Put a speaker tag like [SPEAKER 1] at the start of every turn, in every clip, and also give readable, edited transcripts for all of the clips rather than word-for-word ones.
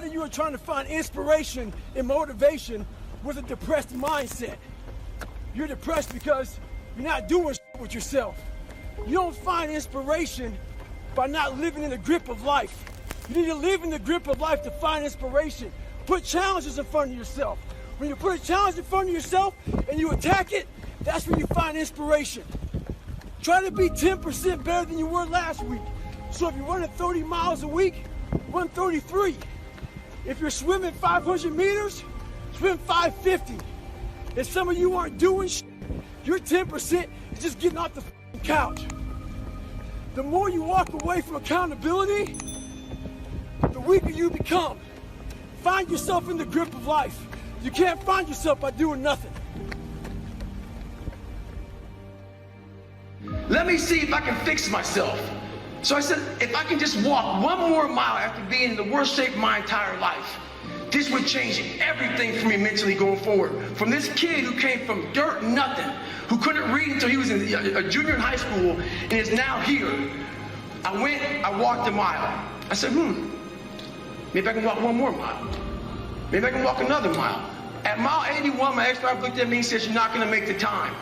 [SPEAKER 1] of you are trying to find inspiration and motivation with a depressed mindset. You're depressed because you're not doing shit with yourself. You don't find inspiration by not living in the grip of life. You need to live in the grip of life to find inspiration. Put challenges in front of yourself. When you put a challenge in front of yourself and you attack it, that's when you find inspiration. Try to be 10% better than you were last week. So if you're running 30 miles a week, run 33. If you're swimming 500 meters, swim 550. If some of you aren't doing shit, your 10% is just getting off the couch. The more you walk away from accountability, the weaker you become. Find yourself in the grip of life. You can't find yourself by doing nothing.
[SPEAKER 2] Let me see if I can fix myself. So I said, if I can just walk one more mile after being in the worst shape of my entire life, this would change everything for me mentally going forward. From this kid who came from dirt, nothing, who couldn't read until he was a junior in high school and is now here. I walked a mile. I said, maybe I can walk one more mile. Maybe I can walk another mile. At mile 81, my ex-wife looked at me and said, you're not gonna make the time.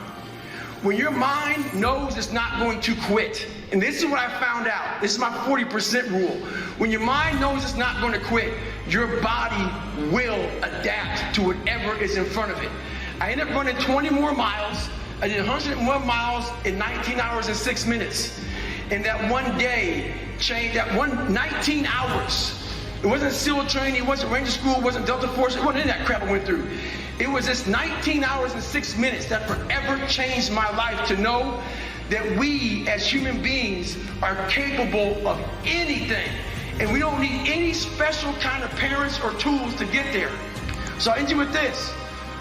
[SPEAKER 2] When your mind knows it's not going to quit, and this is what I found out, this is my 40% rule. When your mind knows it's not going to quit, your body will adapt to whatever is in front of it. I ended up running 20 more miles. I did 101 miles in 19 hours and 6 minutes. And that one day changed, 19 hours. It wasn't SEAL training, it wasn't Ranger School, it wasn't Delta Force, it wasn't any of that crap I went through. It was just 19 hours and 6 minutes that forever changed my life to know that we as human beings are capable of anything. And we don't need any special kind of parents or tools to get there. So I end you with this.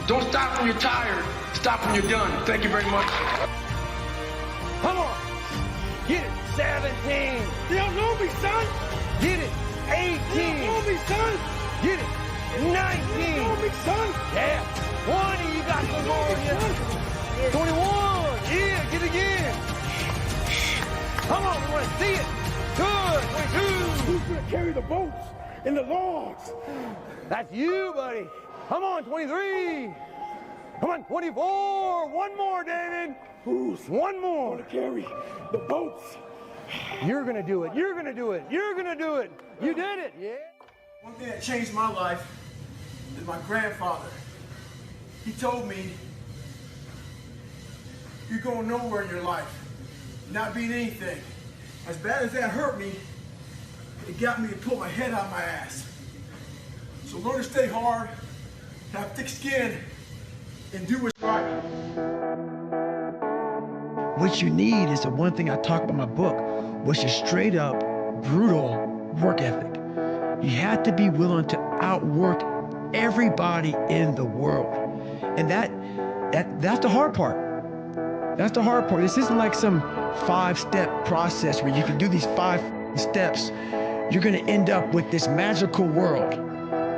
[SPEAKER 2] Don't stop when you're tired, stop when you're done. Thank you very much.
[SPEAKER 1] Come on. Get it. 17. You don't know me, son. Get it. 18. You don't know me, son. Get it. 19. You don't know me, son. Yeah. 20. You got some more in you. 21. Yeah. Get it again. Come on. We want to see it. Good. 22. Who's going to carry the boats and the logs? That's you, buddy. Come on. 23. Come on. 24. One more, David. Who's one more to carry the boats? You're gonna do it. You're gonna do it. You're gonna do it. You did it. Yeah. One thing that changed my life is my grandfather. He told me, you're going nowhere in your life, not being anything. As bad as that hurt me, it got me to pull my head out of my ass. So learn to stay hard, have thick skin, and do what's right.
[SPEAKER 3] What you need is the one thing I talk about in my book, which is straight up brutal work ethic. You have to be willing to outwork everybody in the world. And that's the hard part. That's the hard part. This isn't like some 5-step process where you can do these 5 steps. You're gonna end up with this magical world.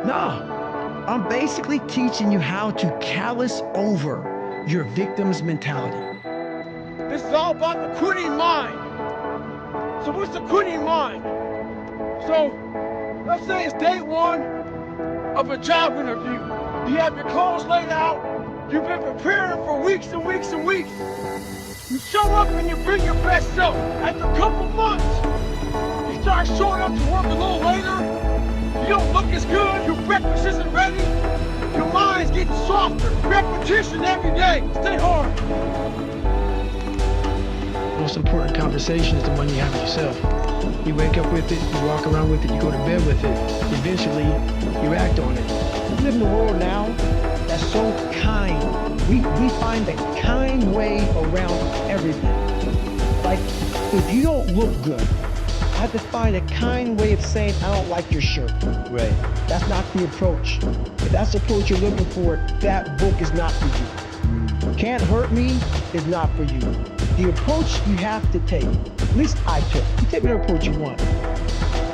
[SPEAKER 3] No, I'm basically teaching you how to callous over your victim's mentality.
[SPEAKER 1] This is all about the quitting mind. So what's the quitting mind? So let's say it's day 1 of a job interview. You have your clothes laid out. You've been preparing for weeks and weeks and weeks. You show up and you bring your best self. After a couple months, you start showing up to work a little later. You don't look as good. Your breakfast isn't ready. Your mind's getting softer. Repetition every day. Stay hard.
[SPEAKER 3] Most important conversation is the one you have with yourself. You wake up with it, you walk around with it, you go to bed with it. Eventually, you act on it. We live in a world now that's so kind. We find the kind way around everything. Like, if you don't look good, I have to find a kind way of saying, I don't like your shirt. Right. That's not the approach. If that's the approach you're looking for, that book is not for you. Can't hurt me is not for you. The approach you have to take, at least I took. You take whatever approach you want.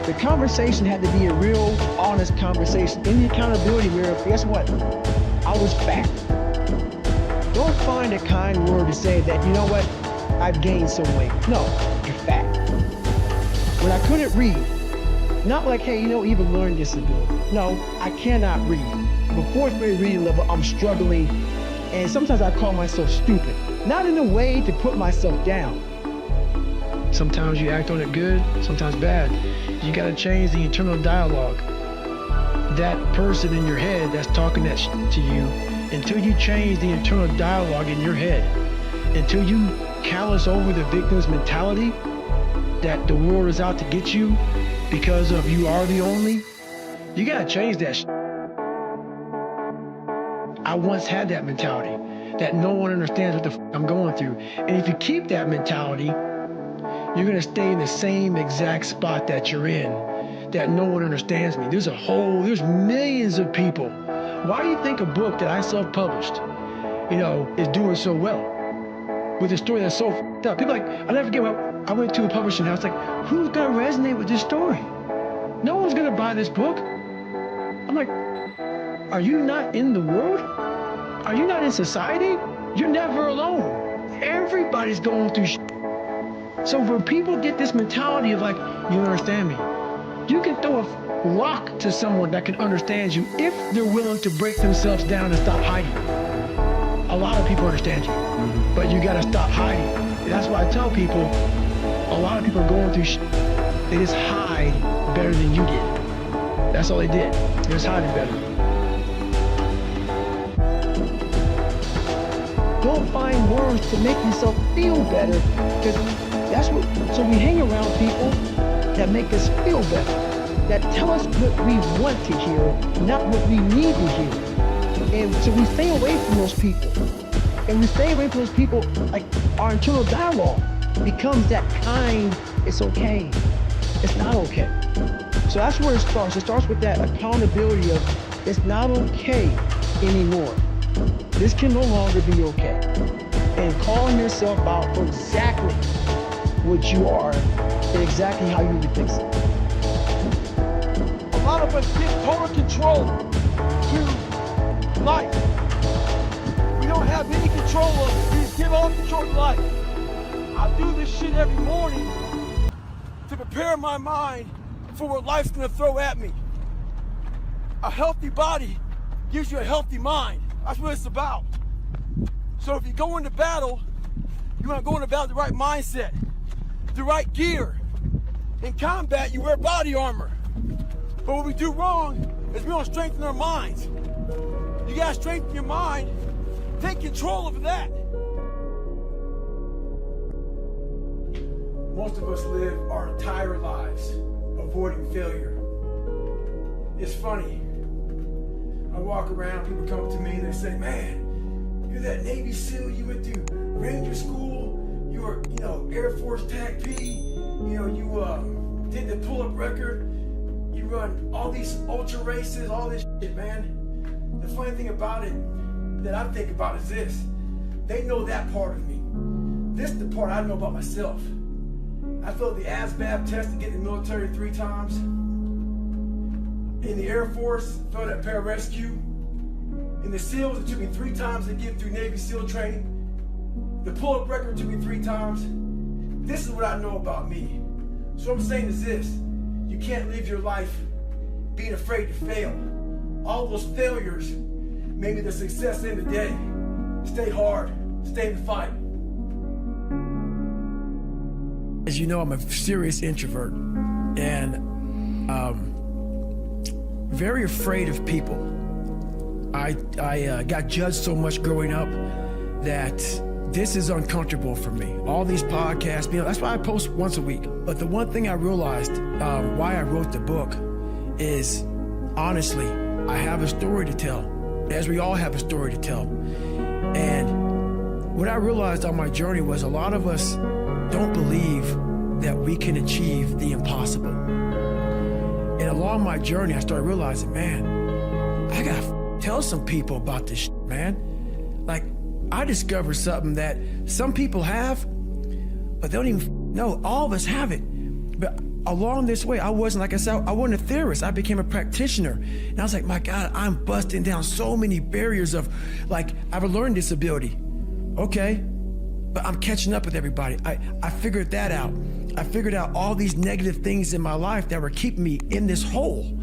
[SPEAKER 3] The conversation had to be a real, honest conversation. In the accountability mirror, guess what? I was fat. Don't find a kind word to say that, you know what, I've gained some weight. No, you're fat. When I couldn't read, Not like, hey, even learn disability. No, I cannot read. But fourth grade reading level, I'm struggling. And sometimes I call myself stupid. Not in a way to put myself down. Sometimes you act on it good, sometimes bad. You gotta change the internal dialogue. That person in your head that's talking that to you, until you change the internal dialogue in your head, until you callous over the victim's mentality that the world is out to get you because of you are the only, you gotta change that. I once had that mentality that no one understands what the I'm going through. And if you keep that mentality, you're gonna stay in the same exact spot that you're in, that no one understands me. There's millions of people. Why do you think a book that I self-published, is doing so well? With a story that's so f***ed up. People I'll never forget, I went to a publishing house, who's gonna resonate with this story? No one's gonna buy this book. I'm like, are you not in the world? Are you not in society? You're never alone. Everybody's going through shit. So when people get this mentality of you don't understand me, you can throw a rock to someone that can understand you if they're willing to break themselves down and stop hiding. A lot of people understand you, but you gotta stop hiding. And that's why I tell people, a lot of people are going through shit. They just hide better than you did. That's all they did. They just hiding better. Don't find words to make yourself feel better, because so we hang around people that make us feel better, that tell us what we want to hear, not what we need to hear. And so we stay away from those people. And we stay away from those people, our internal dialogue becomes that kind, it's okay, it's not okay. So that's where it starts. It starts with that accountability of, it's not okay anymore. This can no longer be okay. And calling yourself out for exactly what you are and exactly how you would fix it.
[SPEAKER 1] A lot of us give total control to life. We don't have any control of it. We just give all control to life. I do this shit every morning to prepare my mind for what life's gonna throw at me. A healthy body gives you a healthy mind. That's what it's about. So if you go into battle, you want to go into battle with the right mindset, the right gear. In combat, you wear body armor. But what we do wrong is we don't strengthen our minds. You got to strengthen your mind. Take control of that. Most of us live our entire lives avoiding failure. It's funny. I walk around, people come up to me and they say, man, you're that Navy SEAL, you went through Ranger School, you were, Air Force TAC P, you did the pull-up record, you run all these ultra races, all this shit, man. The funny thing about it that I think about is this. They know that part of me. This is the part I know about myself. I failed the ASVAB test to get in the military 3 times. In the Air Force, failed at pararescue. In the SEALs, it took me 3 times to get through Navy SEAL training. The pull-up record took me 3 times. This is what I know about me. So what I'm saying is this. You can't live your life being afraid to fail. All those failures made me the success in the day. Stay hard. Stay in the fight.
[SPEAKER 4] As you know, I'm a serious introvert and very afraid of people. I got judged so much growing up that this is uncomfortable for me. All these podcasts, that's why I post once a week. But the one thing I realized why I wrote the book is, honestly, I have a story to tell, as we all have a story to tell. And what I realized on my journey was a lot of us don't believe that we can achieve the impossible. And along my journey, I started realizing, man, I gotta tell some people about this shit, man. I discovered something that some people have, but they don't even know. All of us have it. But along this way, I wasn't, like I said, I wasn't a theorist. I became a practitioner. And I was like, my God, I'm busting down so many barriers of, I have a learning disability. Okay, but I'm catching up with everybody. I figured that out. I figured out all these negative things in my life that were keeping me in this hole.